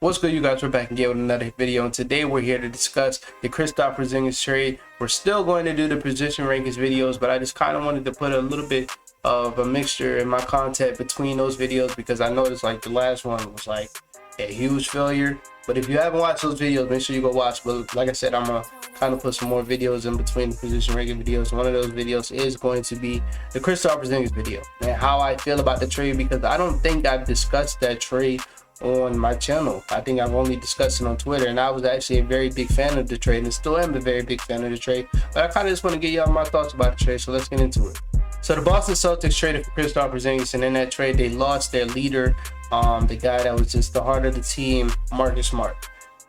What's good, you guys? We're back again with another video, and today we're here to discuss the Kristaps Porzingis trade. We're still going to do the position rankings videos, but I just kind of wanted to put a little bit of a mixture in my content between those videos because I noticed like the last one was like a huge failure. But if you haven't watched those videos, make sure you go watch. But like I said, I'm gonna kind of put some more videos in between the position ranking videos. One of those videos is going to be the Kristaps Porzingis video and how I feel about the trade, because I don't think I've discussed that trade on my channel. I think I've only discussed it on Twitter, and I was actually a very big fan of the trade and still am a very big fan of the trade. But I kind of just want to get y'all my thoughts about the trade, so let's get into it. So the Boston Celtics traded for Kristaps Porzingis, and in that trade they lost their leader, the guy that was just the heart of the team, Marcus Smart.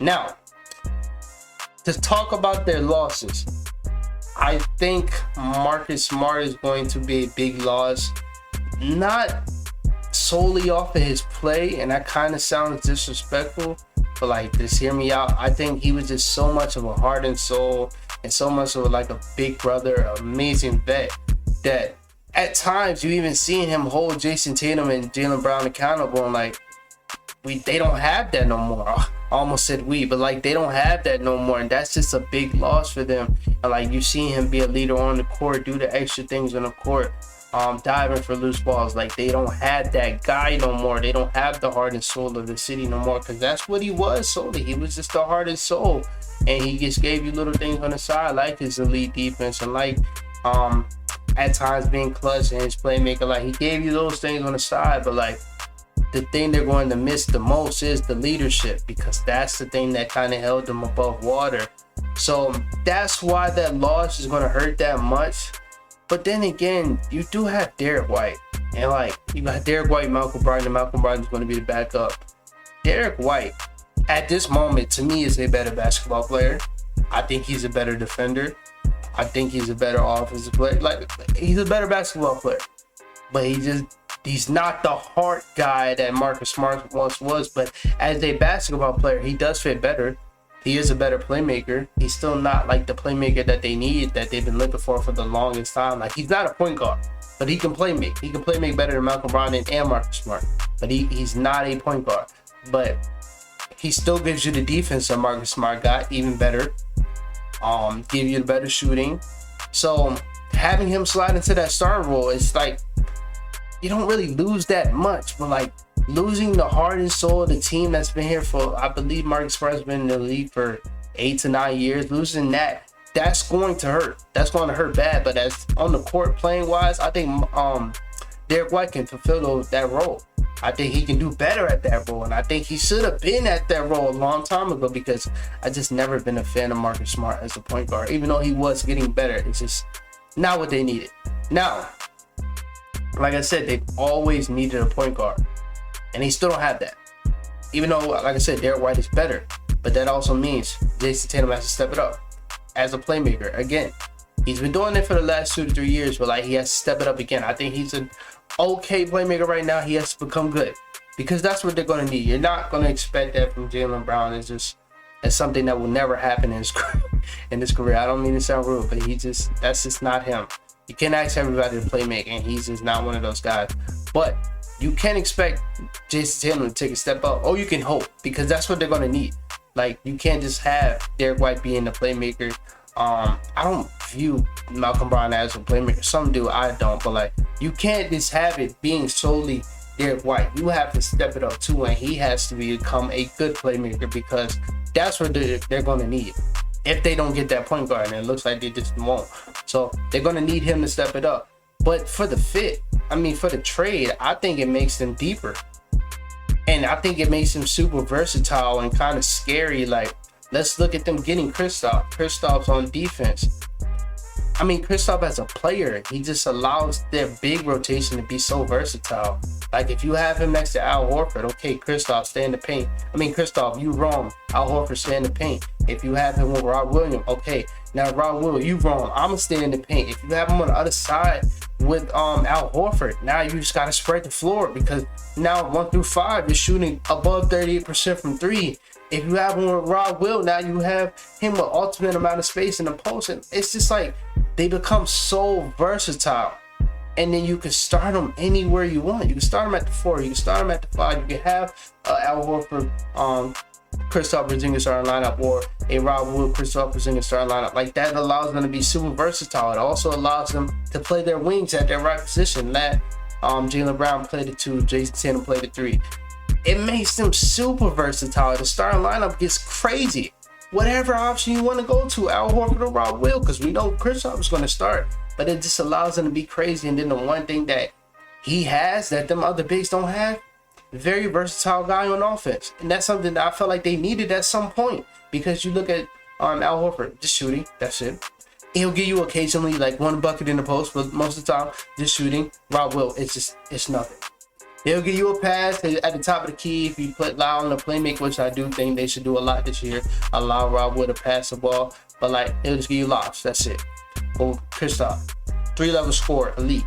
Now, to talk about their losses, I think Marcus Smart is going to be a big loss, not solely off of his play, and that kind of sounds disrespectful, but like, just hear me out. I think he was just so much of a heart and soul and so much of like a big brother, amazing vet, that at times you even seen him hold Jason Tatum and Jaylen Brown accountable, and like they don't have that no more. I almost said we, but like they don't have that no more, and that's just a big loss for them. And like you see him be a leader on the court, do the extra things on the court, diving for loose balls. Like they don't have that guy no more. They don't have the heart and soul of the city no more, because that's what he was solely. He was just the heart and soul, and he just gave you little things on the side like his elite defense and like at times being clutch and his playmaker. Like he gave you those things on the side, but like the thing they're going to miss the most is the leadership, because that's the thing that kind of held them above water. So that's why that loss is going to hurt that much. But then again, you do have Derek White, and like you got Derek White, Malcolm Brogdon, and Malcolm Brogdon is going to be the backup. Derek White at this moment to me is a better basketball player. I think he's a better defender. I think he's a better offensive player. Like he's a better basketball player, but he's not the heart guy that Marcus Smart once was. But as a basketball player, he does fit better. He is a better playmaker. He's still not like the playmaker that they need, that they've been looking for the longest time. Like he's not a point guard, but he can play make. He can play make better than Malcolm Brogdon and Marcus Smart. But he's not a point guard. But he still gives you the defense that Marcus Smart got, even better. Give you the better shooting. So having him slide into that starting role, it's like you don't really lose that much, but like losing the heart and soul of the team that's been here for, I believe Marcus Smart has been in the league for 8 to 9 years, losing that's going to hurt. That's going to hurt bad. But as on the court playing wise, I think Derek White can fulfill that role. I think he can do better at that role, and I think he should have been at that role a long time ago, because I just never been a fan of Marcus Smart as a point guard, even though he was getting better. It's just not what they needed. Now, like I said, they've always needed a point guard, and they still don't have that. Even though, like I said, Derek White is better, but that also means Jason Tatum has to step it up as a playmaker. Again, he's been doing it for the last 2 to 3 years, but like he has to step it up again. I think he's an okay playmaker right now. He has to become good, because that's what they're going to need. You're not going to expect that from Jaylen Brown. It's something that will never happen in his career. I don't mean to sound rude, but that's just not him. You can't ask everybody to play make, and he's just not one of those guys. But you can expect Jason Tatum to take a step up, or you can hope, because that's what they're going to need. Like you can't just have Derek White being the playmaker. I don't view Malcolm Brogdon as a playmaker. Some do, I don't. But like you can't just have it being solely Derek White. You have to step it up too, and he has to become a good playmaker, because that's what they're going to need if they don't get that point guard, and it looks like they just won't. So they're going to need him to step it up. But for the for the trade, I think it makes them deeper, and I think it makes them super versatile and kind of scary. Like, let's look at them getting Kristaps on defense. Kristaps as a player, he just allows their big rotation to be so versatile. Like if you have him next to Al Horford, okay, Kristaps, stay in the paint. Kristaps, you wrong. Al Horford, stay in the paint. If you have him with Rob Williams, okay, now Rob Williams, you wrong. I'm gonna stay in the paint. If you have him on the other side with Al Horford, now you just gotta spread the floor, because now 1 through 5 you're shooting above 38% from 3. If you have him with Rob Will, now you have him with ultimate amount of space in the post, and it's just like they become so versatile. and then you can start them anywhere you want. You can start them at the 4, you can start them at the 5. You can have Al Horford, Kristaps Porzingis starting lineup, or a Rob Will, Kristaps Porzingis starting lineup. Like, that allows them to be super versatile. It also allows them to play their wings at their right position. That Jaylen Brown played the 2, Jason Tatum played the 3. It makes them super versatile. The starting lineup gets crazy. Whatever option you want to go to, Al Horford or Rob Will, because we know Kristaps is going to start. But it just allows them to be crazy. And then the one thing that he has that them other bigs don't have, very versatile guy on offense. And that's something that I felt like they needed at some point. Because you look at Al Horford, just shooting, that's it. He'll give you occasionally like one bucket in the post, but most of the time, just shooting. Rob Will, it's nothing. He'll give you a pass at the top of the key if you allow him to playmaker, which I do think they should do a lot this year. Allow Rob Will to pass the ball, but like, he'll just give you lobs. That's it. Well, Kristaps, 3-level scorer, elite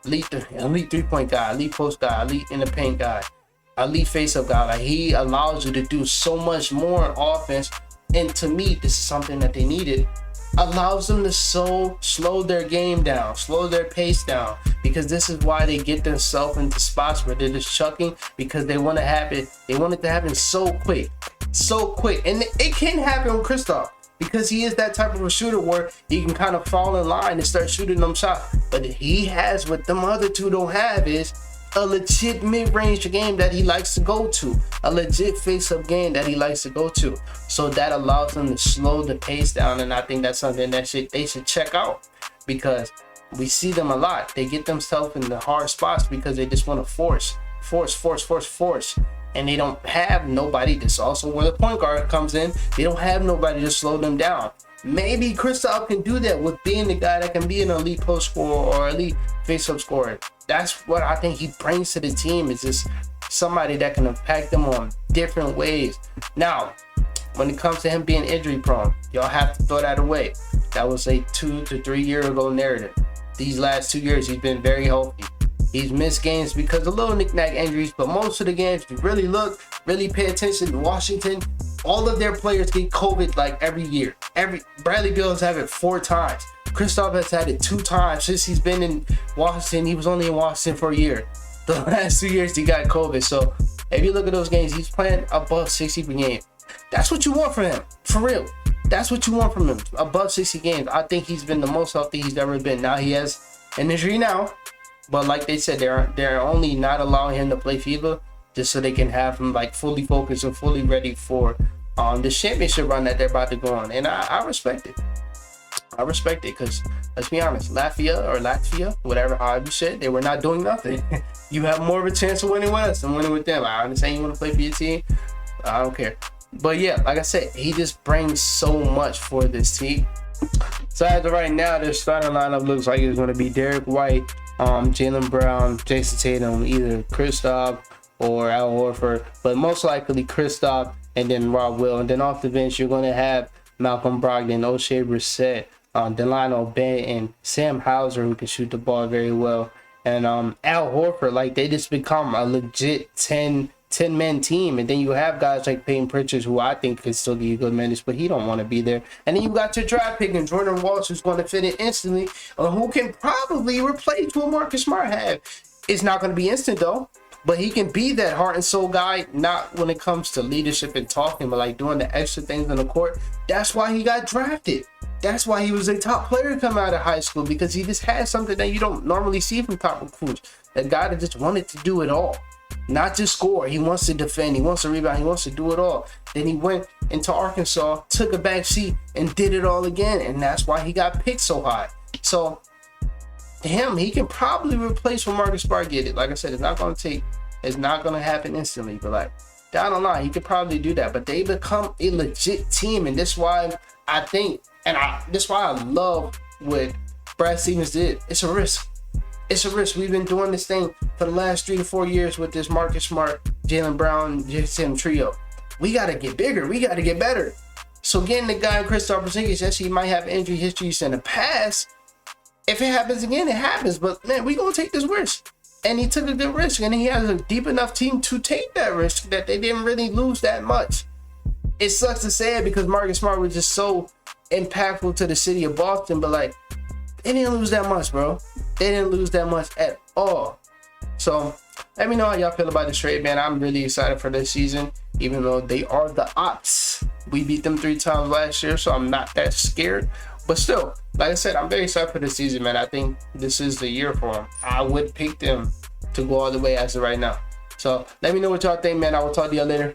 3-point guy, elite post guy, elite in the paint guy, elite face-up guy. Like, he allows you to do so much more on offense. And to me, this is something that they needed. Allows them to slow their game down, slow their pace down, because this is why they get themselves into spots where they're just chucking, because they want to have it. They want it to happen so quick, and it can happen with Kristaps because he is that type of a shooter where he can kind of fall in line and start shooting them shots. But he has what them other two don't have is a legit mid-range game that he likes to go to, a legit face-up game that he likes to go to. So that allows them to slow the pace down, and I think that's something that they should check out, because we see them a lot. They get themselves in the hard spots because they just want to force, and they don't have nobody. This is also where the point guard comes in. They don't have nobody to slow them down. Maybe Kristaps can do that with being the guy that can be an elite post scorer or elite face-up scorer. That's what I think he brings to the team, is just somebody that can impact them on different ways. Now, when it comes to him being injury prone, y'all have to throw that away. That was a 2 to 3 year ago narrative. These last 2 years, he's been very healthy. He's missed games because of little knick-knack injuries, but most of the games, if you really pay attention to Washington, all of their players get COVID like every year. Bradley Beal has had it 4 times. Kristaps has had it 2 times since he's been in Washington. He was only in Washington for a year. The last 2 years he got COVID. So if you look at those games, he's playing above 60 per game. That's what you want from him, for real. That's what you want from him, above 60 games. I think he's been the most healthy he's ever been. Now he has an injury now, but like they said, they're only not allowing him to play FIBA just so they can have him like fully focused and fully ready for this championship run that they're about to go on. And I respect it. I respect it, because let's be honest, Latvia, whatever, however you said, they were not doing nothing. You have more of a chance of winning with us than winning with them. I understand you want to play for your team. I don't care. But yeah, like I said, he just brings so much for this team. So as of right now, their starting lineup looks like it's going to be Derek White, Jaylen Brown, Jason Tatum, either Kristaps or Al Horford, but most likely Kristaps and then Rob Will. And then off the bench, you're going to have Malcolm Brogdon, O'Shea Brissett, Delano Bent, and Sam Hauser, who can shoot the ball very well. And Al Horford, like, they just become a legit 10-man team. And then you have guys like Peyton Pritchard, who I think can still give you good minutes, but he don't want to be there. And then you got your draft pick and Jordan Walsh, who's going to fit in instantly, who can probably replace what Marcus Smart had. It's not going to be instant though, but he can be that heart and soul guy, not when it comes to leadership and talking, but like doing the extra things on the court. That's why he got drafted. That's why he was a top player coming out of high school, because he just had something that you don't normally see from top recruits. A guy that just wanted to do it all. Not just score. He wants to defend. He wants to rebound. He wants to do it all. Then he went into Arkansas, took a back seat, and did it all again. And that's why he got picked so high. So him, he can probably replace what Marcus Smart get it. Like I said, it's not going to happen instantly. But like down the line, he could probably do that. But they become a legit team, and that's why I think, that's why I love what Brad Stevens did. It's a risk. It's a risk. We've been doing this thing for the last 3 to 4 years with this Marcus Smart, Jaylen Brown, Jason trio. We got to get bigger. We got to get better. So getting the guy Kristaps Porzingis, yes, he might have injury histories in the past. If it happens again, it happens. But man, we gonna take this risk. And he took a good risk, and he has a deep enough team to take that risk that they didn't really lose that much. It sucks to say it because Marcus Smart was just so impactful to the city of Boston, but like, they didn't lose that much, bro. They didn't lose that much at all. So let me know how y'all feel about this trade, man. I'm really excited for this season, even though they are the Ops. We beat them 3 times last year, so I'm not that scared. But still, like I said, I'm very excited for this season, man. I think this is the year for them. I would pick them to go all the way as of right now. So let me know what y'all think, man. I will talk to y'all later.